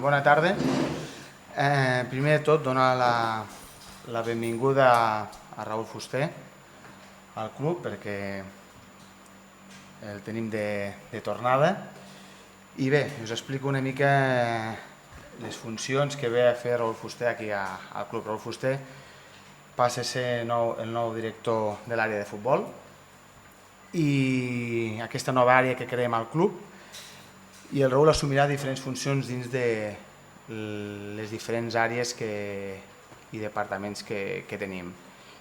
Bona tarda. Primer de tot, donar la benvinguda a Raül Fuster al club perquè el tenim de tornada. I bé, us explico una mica les funcions que ve a fer Raül Fuster aquí al club. Raül Fuster passa a ser el nou director de l'àrea de futbol i aquesta nova àrea que creem al club, i el Raül assumirà diferents funcions dins de les diferents àrees i departaments que tenim.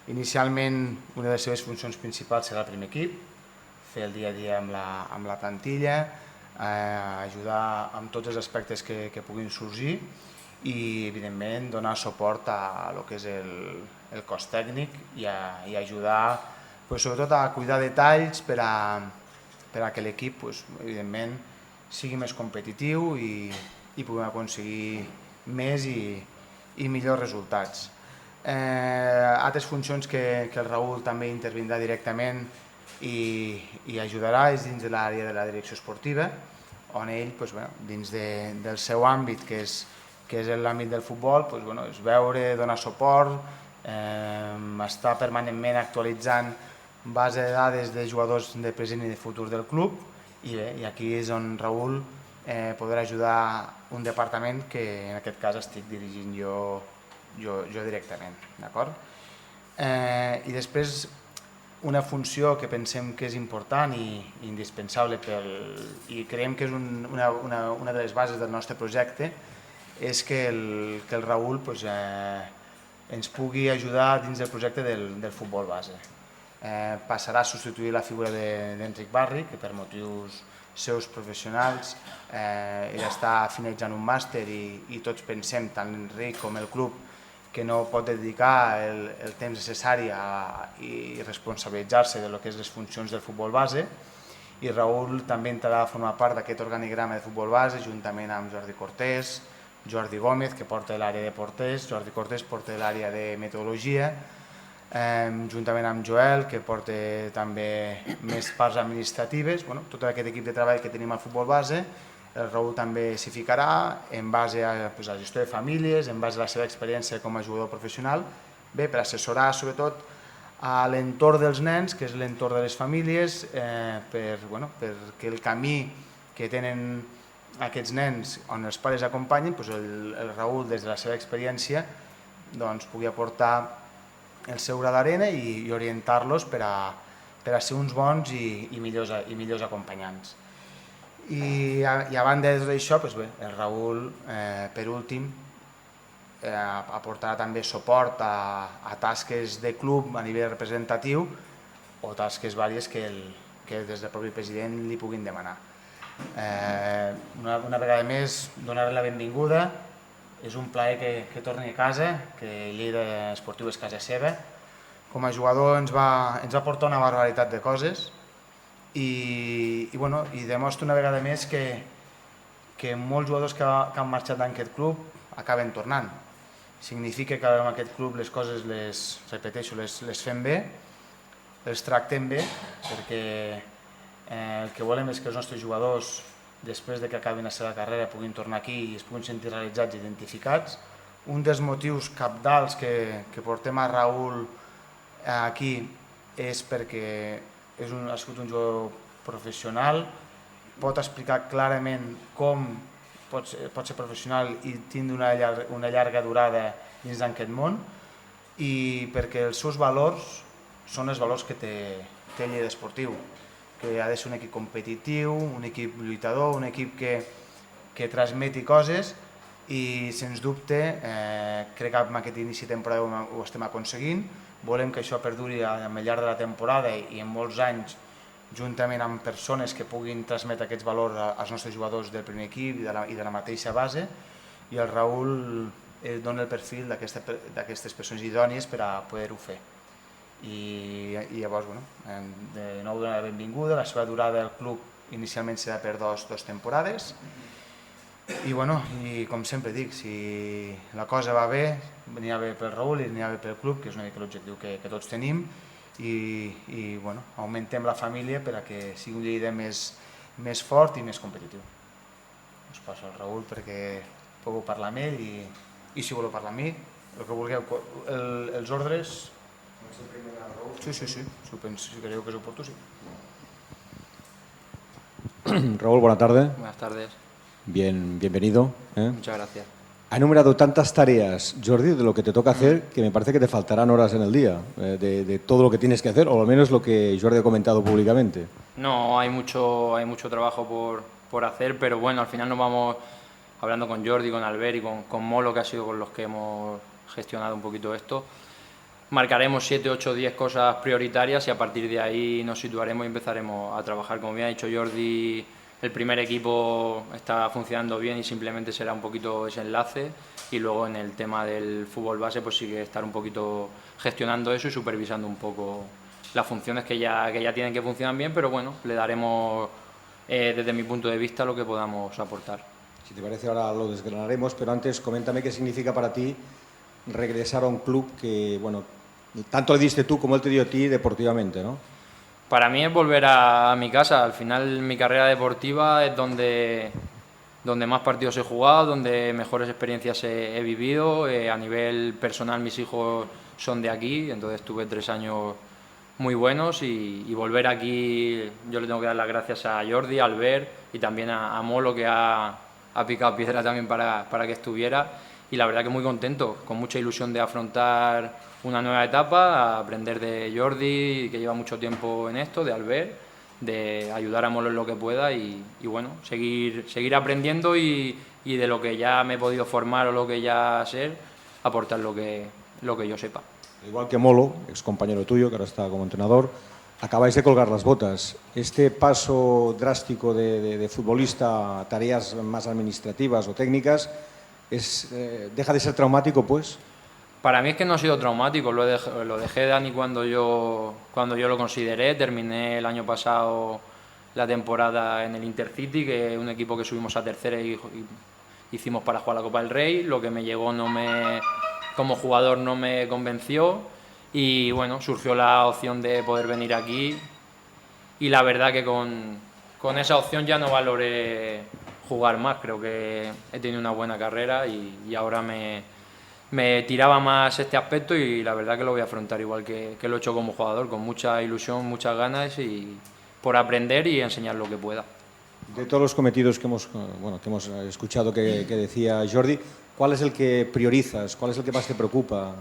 Inicialment, una de les seves funcions principals serà el primer equip, fer el dia a dia amb la plantilla, ajudar amb tots els aspectes que puguin sorgir i, evidentment, donar suport a lo que és el cos tècnic i ajudar, sobretot, a cuidar detalls per a que l'equip, evidentment, sigui més competitiu i puguem aconseguir més i millors resultats. Altres funcions que el Raül també intervindrà directament i ajudarà és dins de l'àrea de la direcció esportiva, on ell, dins del seu àmbit, que és l'àmbit del futbol, és veure, donar suport, estar permanentment actualitzant base de dades de jugadors de present i de futur del club. I bé, aquí és on Raül podrà ajudar un departament que en aquest cas estic dirigint jo directament. I després, una funció que pensem que és important i indispensable i creiem que és una de les bases del nostre projecte, és que el Raül ens pugui ajudar dins del projecte del futbol base. Passarà a substituir la figura d'Enric Barri, que per motius seus professionals ell està finalitzant un màster i tots pensem, tant l'Enric com el club, que no pot dedicar el temps necessari i responsabilitzar-se de lo que és les funcions del futbol base, i Raül també entrarà a formar part d'aquest organigrama de futbol base juntament amb Jordi Cortés, Jordi Gómez, que porta l'àrea de porters, Jordi Cortés porta l'àrea de metodologia, juntament amb Joel, que porta també més parts administratives. Tot aquest equip de treball que tenim al futbol base, el Raül també s'hi ficarà en base a la gestió de famílies, en base a la seva experiència com a jugador professional, per assessorar sobretot a l'entorn dels nens, que és l'entorn de les famílies, perquè el camí que tenen aquests nens on els pares acompanyen, el Raül, des de la seva experiència, pugui aportar el seu gra d'arena i orientar-los per a ser uns bons i millors acompanyants. I a banda de tot això, el Raül, per últim, aportarà també suport a tasques de club a nivell representatiu o tasques vàries que des del propi president li puguin demanar. Una vegada més, donar-li la benvinguda. És un plaer que torni a casa, que Lleida Esportiu és casa seva. Com a jugador ens va portar una barbaritat de coses i demostra una vegada més que molts jugadors que han marxat d'aquest club acaben tornant. Significa que en aquest club les coses, les fem bé, les tractem bé, perquè el que volem és que els nostres jugadors, després que acabin la seva carrera, puguin tornar aquí i es puguin sentir realitzats i identificats. Un dels motius cabdals que portem a Raül aquí és perquè ha sigut un jugador professional, pot explicar clarament com pot ser professional i tindre una llarga durada dins d'aquest món, i perquè els seus valors són els valors que té Lleida Esportiu, que ha de ser un equip competitiu, un equip lluitador, un equip que transmeti coses i, sens dubte, crec que amb aquest inici de temporada ho estem aconseguint. Volem que això perduri al llarg de la temporada i en molts anys, juntament amb persones que puguin transmetre aquests valors als nostres jugadors del primer equip i de la mateixa base, i el Raül dona el perfil d'aquestes persones idònies per a poder-ho fer. I llavors, de nou donar la benvinguda. La seva durada al club inicialment serà per dues temporades i com sempre dic, si la cosa va bé, anirà bé pel Raül i anirà bé pel club, que és una mica l'objectiu que tots tenim, i augmentem la família per a que sigui un Lleida més fort i més competitiu. Us passo al Raül perquè podeu parlar amb ell i si voleu parlar amb mi, el que vulgueu, els ordres... Sí, si creieu que és oportú, sí. Raúl, buenas tardes. Buenas tardes. Bienvenido. Muchas gracias. Ha enumerado tantas tareas, Jordi, de lo que te toca hacer, que me parece que te faltarán horas en el día, de todo lo que tienes que hacer, o al menos lo que Jordi ha comentado públicamente. No, hay mucho trabajo por hacer, pero bueno, al final nos vamos hablando con Jordi, con Albert y con Molo, que ha sido con los que hemos gestionado un poquito esto. Marcaremos 7, 8, 10 cosas prioritarias y a partir de ahí nos situaremos y empezaremos a trabajar. Como bien ha dicho Jordi, el primer equipo está funcionando bien y simplemente será un poquito ese enlace, y luego en el tema del fútbol base pues sí que estar un poquito gestionando eso y supervisando un poco las funciones que ya tienen, que funcionan bien, pero bueno, le daremos desde mi punto de vista lo que podamos aportar. Si te parece ahora lo desgranaremos, pero antes coméntame qué significa para ti regresar a un club que, bueno, tanto le diste tú como él te dio a ti deportivamente, ¿no? Para mí es volver a mi casa. Al final mi carrera deportiva es donde más partidos he jugado, donde mejores experiencias he vivido. A nivel personal mis hijos son de aquí, entonces tuve 3 años muy buenos y volver aquí, yo le tengo que dar las gracias a Jordi, a Albert y también a Molo, que ha picado piedra también para que estuviera, y la verdad que muy contento, con mucha ilusión de afrontar una nueva etapa, a aprender de Jordi, que lleva mucho tiempo en esto, de Albert, de ayudar a Molo en lo que pueda y bueno, seguir aprendiendo y de lo que ya me he podido formar o lo que ya sé, aportar lo que yo sepa. Igual que Molo, ex compañero tuyo, que ahora está como entrenador, acabáis de colgar las botas. Este paso drástico de futbolista a tareas más administrativas o técnicas, ¿deja de ser traumático, pues? Para mí es que no ha sido traumático, lo dejé, Dani, cuando yo lo consideré. Terminé el año pasado la temporada en el Intercity, que es un equipo que subimos a tercera y hicimos para jugar la Copa del Rey. Lo que me llegó como jugador no me convenció y bueno, surgió la opción de poder venir aquí y la verdad que con esa opción ya no valoré jugar más. Creo que he tenido una buena carrera y ahora me tiraba más este aspecto y la verdad que lo voy a afrontar igual que lo he hecho como jugador, con mucha ilusión, muchas ganas y por aprender y enseñar lo que pueda. De todos los cometidos que hemos escuchado que decía Jordi, ¿cuál es el que priorizas? ¿Cuál es el que más te preocupa?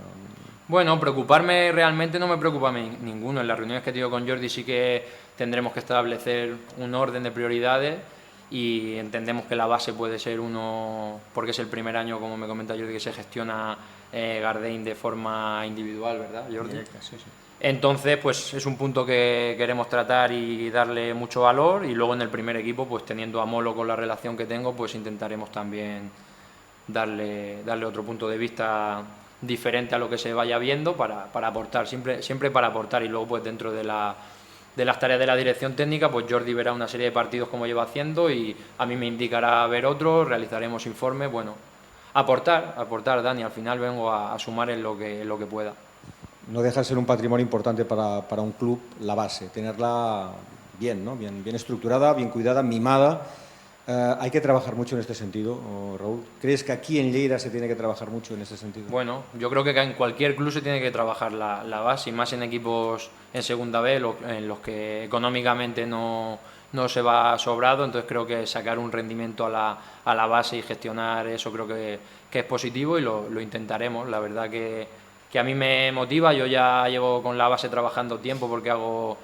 Bueno, preocuparme realmente no me preocupa ninguno. En las reuniones que he tenido con Jordi sí que tendremos que establecer un orden de prioridades y entendemos que la base puede ser uno, porque es el primer año, como me comenta Jordi, que se gestiona Gardein de forma individual, ¿verdad, Jordi? Directa, sí. Entonces, pues es un punto que queremos tratar y darle mucho valor, y luego en el primer equipo, pues teniendo a Molo con la relación que tengo, pues intentaremos también darle otro punto de vista diferente a lo que se vaya viendo para aportar, siempre para aportar, y luego pues dentro de las tareas de la dirección técnica, pues Jordi verá una serie de partidos como lleva haciendo y a mí me indicará ver otros, realizaremos informes, bueno, aportar, Dani, al final vengo a sumar en lo que pueda. No deja de ser un patrimonio importante para un club, la base, tenerla bien, ¿no? bien estructurada, bien cuidada, mimada. Hay que trabajar mucho en este sentido, Raúl. ¿Crees que aquí en Lleida se tiene que trabajar mucho en este sentido? Bueno, yo creo que en cualquier club se tiene que trabajar la base, y más en equipos en segunda B, en los que económicamente no se va sobrado. Entonces creo que sacar un rendimiento a la base y gestionar eso creo que es positivo y lo intentaremos. La verdad que a mí me motiva. Yo ya llevo con la base trabajando tiempo porque hago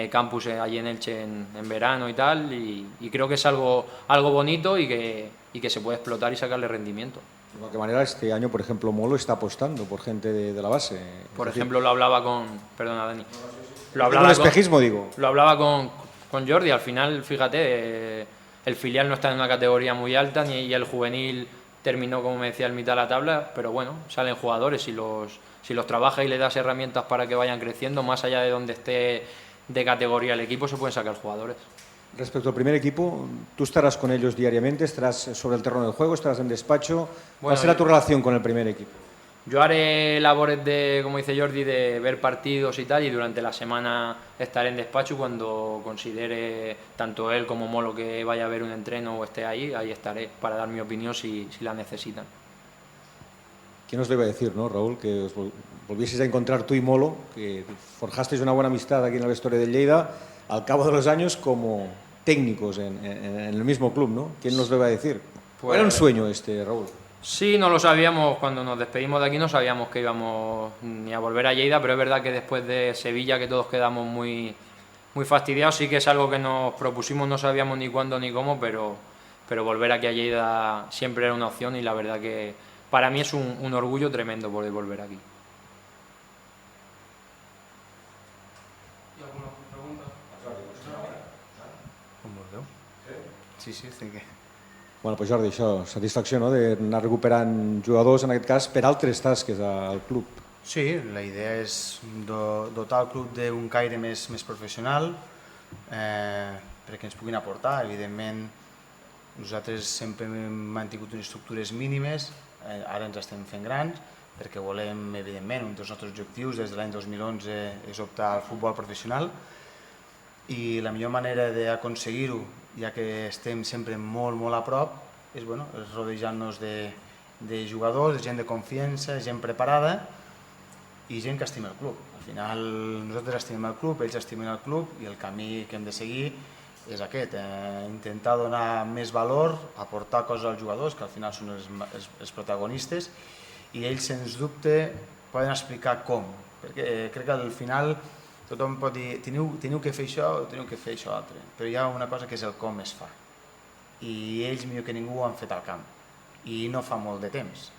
campus allí en Elche en verano y tal, y creo que es algo bonito y que se puede explotar y sacarle rendimiento. De cualquier manera, este año, por ejemplo, Molo está apostando por gente de la base. Por ejemplo, lo hablaba con... Perdona, Dani. Lo hablaba espejismo, digo. Lo hablaba con Jordi. Al final, fíjate, el filial no está en una categoría muy alta y el juvenil terminó, como me decía, en mitad de la tabla, pero bueno, salen jugadores. Si los trabajas y le das herramientas para que vayan creciendo, más allá de donde esté de categoría el equipo, se pueden sacar jugadores. Respecto al primer equipo, ¿tú estarás con ellos diariamente? ¿Estarás sobre el terreno del juego? ¿Estarás en despacho? ¿Cuál será tu relación con el primer equipo? Yo haré labores de, como dice Jordi, de ver partidos y tal, y durante la semana estaré en despacho cuando considere tanto él como Molo que vaya a ver un entreno o esté ahí estaré para dar mi opinión si la necesitan. ¿Quién os lo iba a decir, no, Raúl? Que os volvieseis a encontrar tú y Molo, que forjasteis una buena amistad aquí en el vestuario de Lleida, al cabo de los años como técnicos en el mismo club, ¿no? ¿Quién nos lo iba a decir? Pues, ¿Era un sueño este, Raúl? Sí, no lo sabíamos, cuando nos despedimos de aquí no sabíamos que íbamos ni a volver a Lleida, pero es verdad que después de Sevilla, que todos quedamos muy fastidiados, sí que es algo que nos propusimos, no sabíamos ni cuándo ni cómo, pero volver aquí a Lleida siempre era una opción y la verdad que para mí es un orgullo tremendo poder volver aquí. Sí, estic aquí. Bueno, pues Jordi, això, satisfacció, no?, d'anar recuperant jugadors, en aquest cas, per altres tasques al club. Sí, la idea és dotar el club d'un caire més professional, perquè ens puguin aportar. Evidentment, nosaltres sempre hem mantingut unes estructures mínimes, ara ens estem fent grans, perquè volem, evidentment, un dels nostres objectius des de l'any 2011 és optar al futbol professional, i la millor manera d'aconseguir-ho, ja que estem sempre molt a prop, és rodejar-nos de jugadors, de gent de confiança, gent preparada i gent que estima el club. Al final nosaltres estimem el club, ells estimen el club i el camí que hem de seguir és aquest, intentar donar més valor, aportar coses als jugadors, que al final són els protagonistes, i ells, sens dubte, poden explicar com, perquè crec que al final tothom pot dir teniu que fer això o teniu que fer això altre, però hi ha una cosa que és el com es fa, i ells millor que ningú ho han fet al camp, i no fa molt de temps,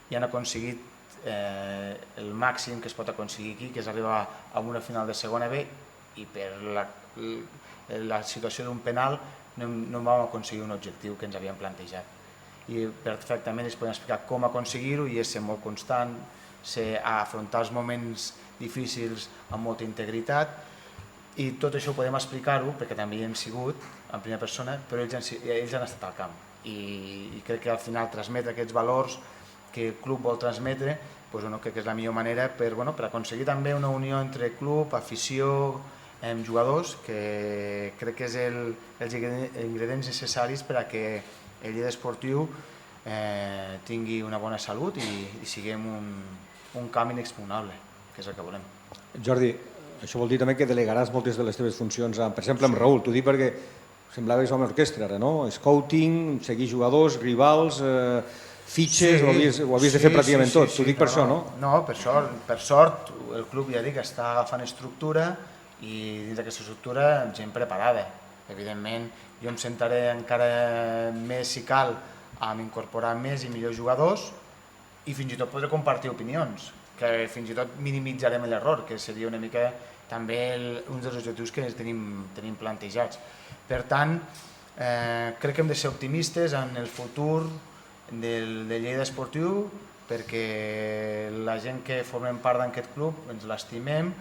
i han aconseguit el màxim que es pot aconseguir aquí, que és arribar a una final de segona B, i per la situació d'un penal no vam aconseguir un objectiu que ens havíem plantejat, i perfectament ells poden explicar com aconseguir-ho, i és ser molt constant, afrontar els moments difícils amb molta integritat, i tot això ho podem explicar-ho perquè també hi hem sigut en primera persona, però ells han estat al camp, i crec que al final transmetre aquests valors que el club vol transmetre, crec que és la millor manera per aconseguir també una unió entre club, afició, jugadors, que crec que és els ingredients necessaris per a que el Lleida Esportiu tingui una bona salut i siguem un camp inexpugnable, que és el que volem. Jordi, això vol dir també que delegaràs moltes de les teves funcions, per exemple, amb Raúl. T'ho dic perquè semblaves home orquestra ara, no? Scouting, seguir jugadors, rivals, fitxes, ho havies de fer pràcticament tot. T'ho dic per això, no? No, per sort, el club, ja dic, està agafant estructura, i dins d'aquesta estructura gent preparada. Evidentment, jo em sentaré encara més, si cal, a incorporar més i millors jugadors, i fins i tot podré compartir opinions, que fins i tot minimitzarem l'error, que seria una mica també un dels objectius que tenim plantejats. Per tant, crec que hem de ser optimistes en el futur del Lleida Esportiu, perquè la gent que formem part d'aquest club ens l'estimem,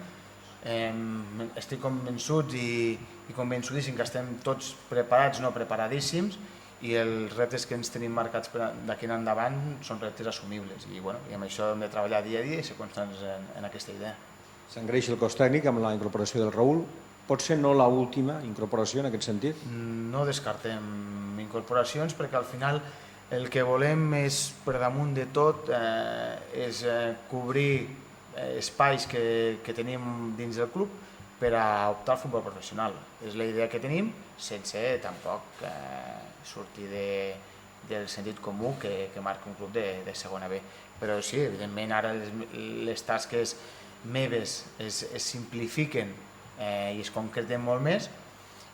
estic convençut i convençudíssim que estem tots preparats, no preparadíssims, i els reptes que ens tenim marcats d'aquí en endavant són reptes assumibles, i amb això hem de treballar dia a dia i ser constants en aquesta idea. S'engreix el cos tècnic amb la incorporació del Raúl. Pot ser no l'última incorporació en aquest sentit? No descartem incorporacions, perquè al final el que volem és, per damunt de tot, és cobrir espais que tenim dins del club per a optar al futbol professional. És la idea que tenim, sense tampoc sortir del sentit comú que marca un club de segona B. Però sí, evidentment ara les tasques meves es simplifiquen i es concreten molt més,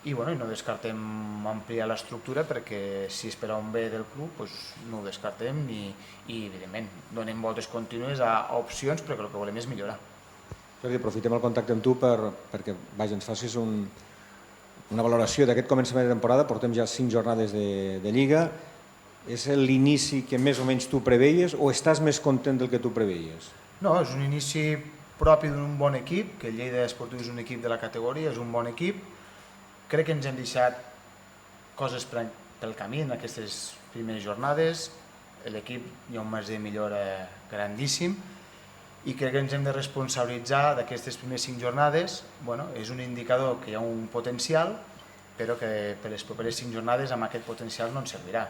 i no descartem ampliar l'estructura, perquè si és per a un bé del club no ho descartem, i evidentment donem voltes contínues a opcions, però el que volem és millorar. Jordi, aprofitem el contacte amb tu perquè ens facis una valoració d'aquest començament de temporada. Portem ja 5 jornades de Lliga. És l'inici que més o menys tu preveies o estàs més content del que tu preveies? No, és un inici propi d'un bon equip, que el Lleida Esportiu és un equip de la categoria, és un bon equip. Crec que ens hem deixat coses pel camí en aquestes primeres jornades. l'equip hi ha un marge de millora grandíssim i crec que ens hem de responsabilitzar d'aquestes primeres 5 jornades. És un indicador que hi ha un potencial, però que per les properes 5 jornades amb aquest potencial no ens servirà.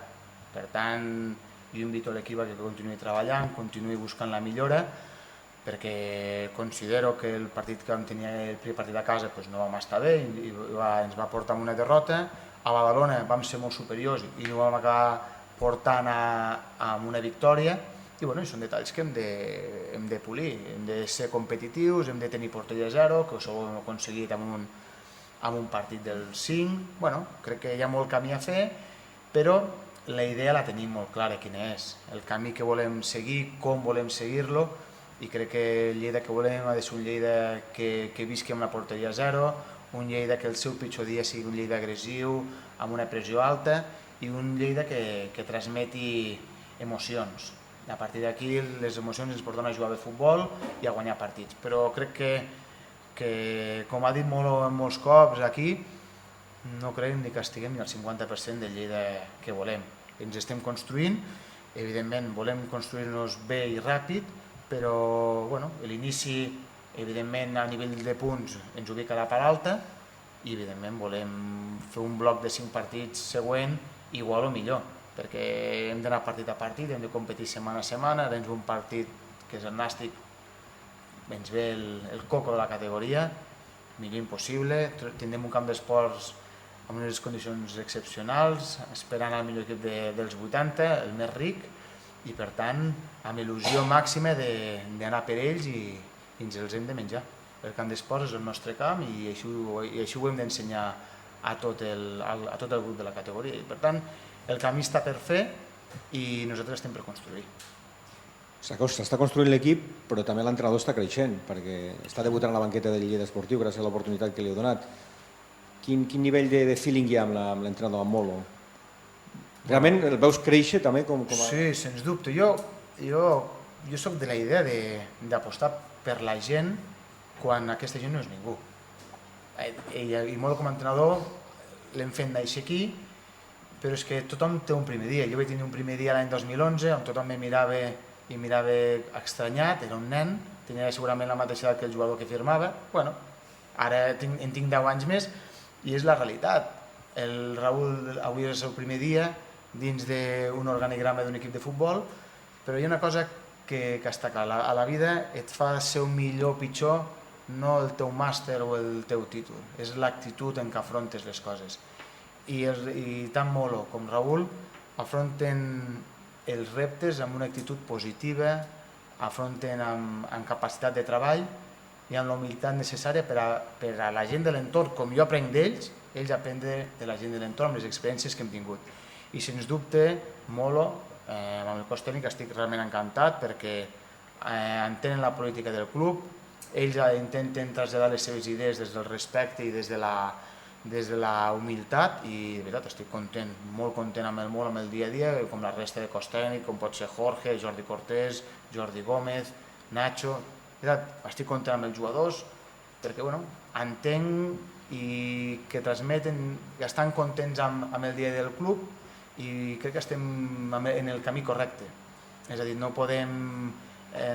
Per tant, jo invito l'equip a que continuï treballant, continuï buscant la millora, perquè considero que el partit que vam tenir el primer partit a casa no vam estar bé i ens va portar a una derrota. A Badalona vam ser molt superiors i no vam acabar portant a una victòria i són detalls que hem de polir, hem de ser competitius, hem de tenir porteria zero, que això ho hem aconseguit amb un partit del 5. Crec que hi ha molt camí a fer, però la idea la tenim molt clara quina és, el camí que volem seguir, com volem seguir-lo, i crec que el Lleida que volem ha de ser un Lleida que visqui amb la porteria zero, un Lleida que el seu pitjor dia sigui un Lleida agressiu, amb una pressió alta, i un Lleida que transmeti emocions. A partir d'aquí les emocions ens porten a jugar bé futbol i a guanyar partits, però crec que com ha dit molts cops aquí, no creiem ni que estiguem ni al 50% del Lleida que volem. Ens estem construint, evidentment volem construir-nos bé i ràpid, però l'inici evidentment a nivell de punts ens ubica a la part alta i evidentment volem fer un bloc de 5 partits següent igual o millor, perquè hem d'anar partit a partit, hem de competir setmana a setmana. Ara ens ve un partit que és el Nàstic, ens ve el coco de la categoria, millor impossible, tindrem un camp d'esports amb unes condicions excepcionals, esperant el millor equip dels 80, el més ric, i per tant amb il·lusió màxima d'anar per ells i ens els hem de menjar. El camp d'esports és el nostre camp i així ho hem d'ensenyar a tot el grup de la categoria. I per tant, el camí està per fer i nosaltres estem per construir. S'està construint l'equip, però també l'entrenador està creixent, perquè està debutant a la banqueta del Lleida Esportiu gràcies a l'oportunitat que li heu donat. Quin nivell de feeling hi ha amb l'entrenador, amb Molo? Realment el veus créixer també? Sí, sens dubte. Jo soc de la idea d'apostar per la gent quan aquesta gent no és ningú. I Molo com a entrenador l'hem fet néixer aquí, però és que tothom té un primer dia. Jo vaig tenir un primer dia l'any 2011 on tothom em mirava estranyat, era un nen, tenia segurament la mateixa edat que el jugador que firmava. Ara en tinc 10 anys més i és la realitat. El Raül avui és el seu primer dia dins d'un organigrama d'un equip de futbol, però hi ha una cosa que està clara. A la vida et fa ser un millor o pitjor no el teu màster o el teu títol, és l'actitud en què afrontes les coses. I tant Molo com Raül afronten els reptes amb una actitud positiva, afronten amb capacitat de treball i amb la humilitat necessària per a la gent de l'entorn, com jo aprenc d'ells, ells aprenen de la gent de l'entorn, les experiències que hem tingut. I sens dubte, Molo, amb el cos tècnic estic realment encantat perquè entenen la política del club, ells intenten traslladar les seves idees des del respecte i des de la humilitat i de veritat estic content, molt content amb el Molo, amb el dia a dia, com la resta de cos tècnic, com pot ser Jorge, Jordi Cortés, Jordi Gómez, Nacho. Estic content amb els jugadors perquè entenc i que transmeten que estan contents amb el dia del club i crec que estem en el camí correcte. És a dir, no podem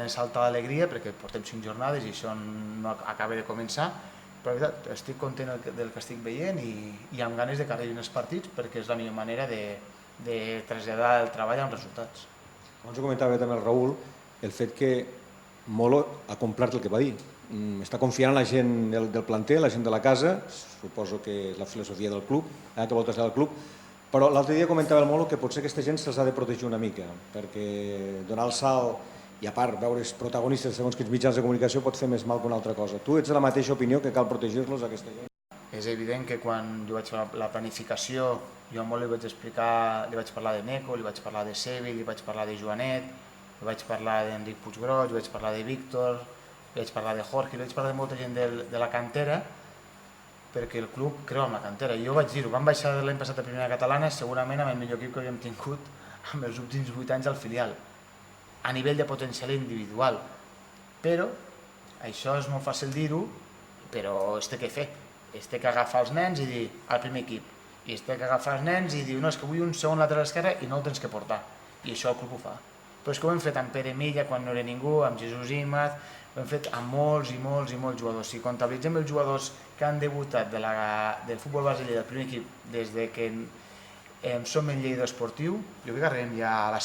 saltar l'alegria perquè portem 5 jornades i això no acaba de començar, però estic content del que estic veient i amb ganes de que arribin els partits perquè és la millor manera de traslladar el treball amb resultats. Abans ho comentava també el Raül, el fet que Molo ha complert el que va dir. Està confiant en la gent del planter, la gent de la casa, suposo que és la filosofia del club, que vol traslladar al club, però l'altre dia comentava el Molo que potser aquesta gent se'ls ha de protegir una mica, perquè donar el salt i a part veure's protagonistes segons quins mitjans de comunicació pot fer més mal que una altra cosa. Tu ets de la mateixa opinió que cal protegir-los a aquesta gent? És evident que quan jo vaig fer la planificació, jo a Molo li vaig explicar, li vaig parlar de Neco, li vaig parlar de Sevi, li vaig parlar de Joanet, li vaig parlar d'Enric Puiggròs, li vaig parlar de Víctor, li vaig parlar de Jorge, li vaig parlar de molta gent de la cantera, perquè el club creu en la cantera. Jo vaig dir-ho, vam baixar l'any passat a primera catalana segurament amb el millor equip que havíem tingut amb els últims 8 anys al filial, a nivell de potencial individual. Però això és molt fàcil dir-ho, però es té que fer. Es té que agafar els nens i dir al primer equip. I es té que agafar els nens i dir, no, és que vull un segon lateral esquerre i no el tens que portar. i això el club ho fa. Però és que ho hem fet amb Pere Milla quan no era ningú, amb Jesús Imaz, ho hem fet amb molts i molts i molts jugadors. Si comptabilitzem els jugadors que han debutat del futbol base del primer equip des de que som en Lleida Esportiu, jo crec que arribem ja a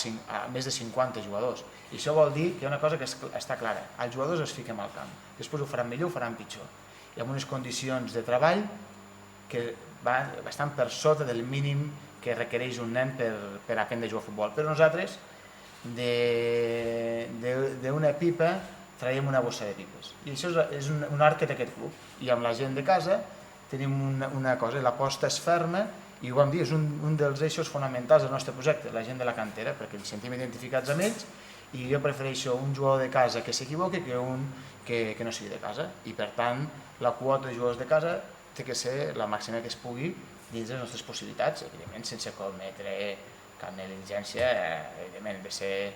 més de 50 jugadors. I això vol dir que hi ha una cosa que està clara, els jugadors es fiquem al camp, després ho faran millor o ho faran pitjor, i amb unes condicions de treball que van bastant per sota del mínim que requereix un nen per aprendre a jugar a futbol. Però nosaltres, d'una pipa, traiem una bossa de pipes. I això és un art que té aquest club. I amb la gent de casa tenim una cosa, l'aposta és ferma, i ho vam dir, és un dels eixos fonamentals del nostre projecte, la gent de la cantera, perquè ens sentim identificats amb ells, i jo prefereixo un jugador de casa que s'equivoqui que un que no sigui de casa. I per tant, la quota de jugadors de casa té que ser la màxima que es pugui dins de les nostres possibilitats, evidentment sense cometre cap negligència, evidentment hem de ser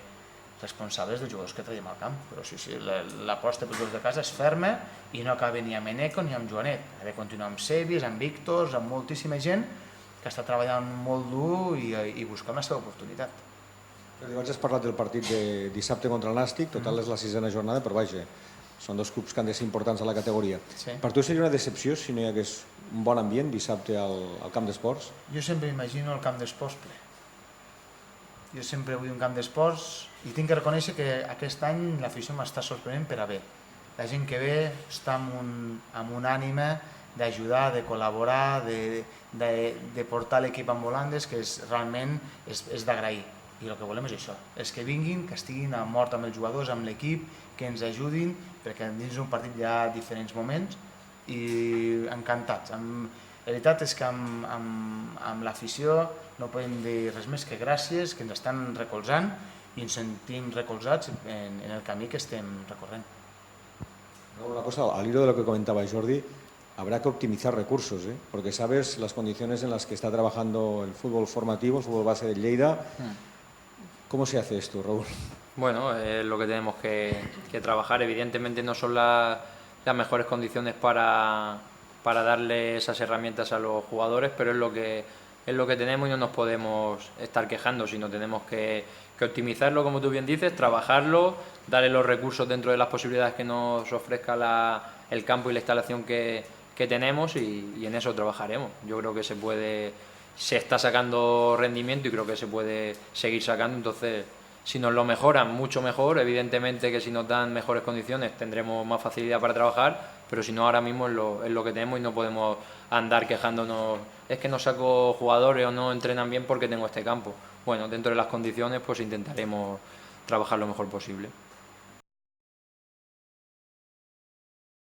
responsables dels jugadors que traiem al camp, però sí, l'aposta pels jugadors de casa és ferma i no acaba ni amb Eneco ni amb Joanet, ha de continuar amb Sebis, amb Víctors, amb moltíssima gent que està treballant molt dur i buscant la seva oportunitat. Abans has parlat del partit de dissabte contra el Nàstic, total és la 6ª jornada, però vaja, són dos clubs que han de ser importants a la categoria. Sí. Per tu seria una decepció si no hi hagués un bon ambient dissabte al camp d'esports? Jo sempre imagino el camp d'esports ple. Jo sempre vull un camp d'esports i tinc que reconèixer que aquest any l'afició m'està sorprenent per a bé. La gent que ve està amb un ànima d'ajudar, de col·laborar, de portar l'equip amb volandes, que realment és d'agrair. I el que volem és això, és que vinguin, que estiguin a mort amb els jugadors, amb l'equip, que ens ajudin, perquè dins d'un partit hi ha diferents moments, i encantats. La veritat és que amb l'afició no podem dir res més que gràcies, que ens estan recolzant i ens sentim recolzats en el camí que estem recorrent. Una cosa, al hilo de lo que comentaba Jordi, habrá que optimizar recursos, porque sabes las condiciones en las que está trabajando el fútbol formativo, el fútbol base de Lleida. ¿Cómo se hace esto, Raúl? Bueno, es lo que tenemos que trabajar. Evidentemente no son las mejores condiciones para darle esas herramientas a los jugadores, pero es lo que tenemos y no nos podemos estar quejando, sino tenemos que optimizarlo, como tú bien dices, trabajarlo, darle los recursos dentro de las posibilidades que nos ofrezca el campo y la instalación que tenemos, y en eso trabajaremos. Yo creo que se está sacando rendimiento y creo que se puede seguir sacando. Entonces, si nos lo mejoran, mucho mejor. Evidentemente que si nos dan mejores condiciones tendremos más facilidad para trabajar, pero si no, ahora mismo es lo que tenemos y no podemos andar quejándonos, es que no saco jugadores o no entrenan bien porque tengo este campo. Bueno, dentro de las condiciones pues intentaremos trabajar lo mejor posible.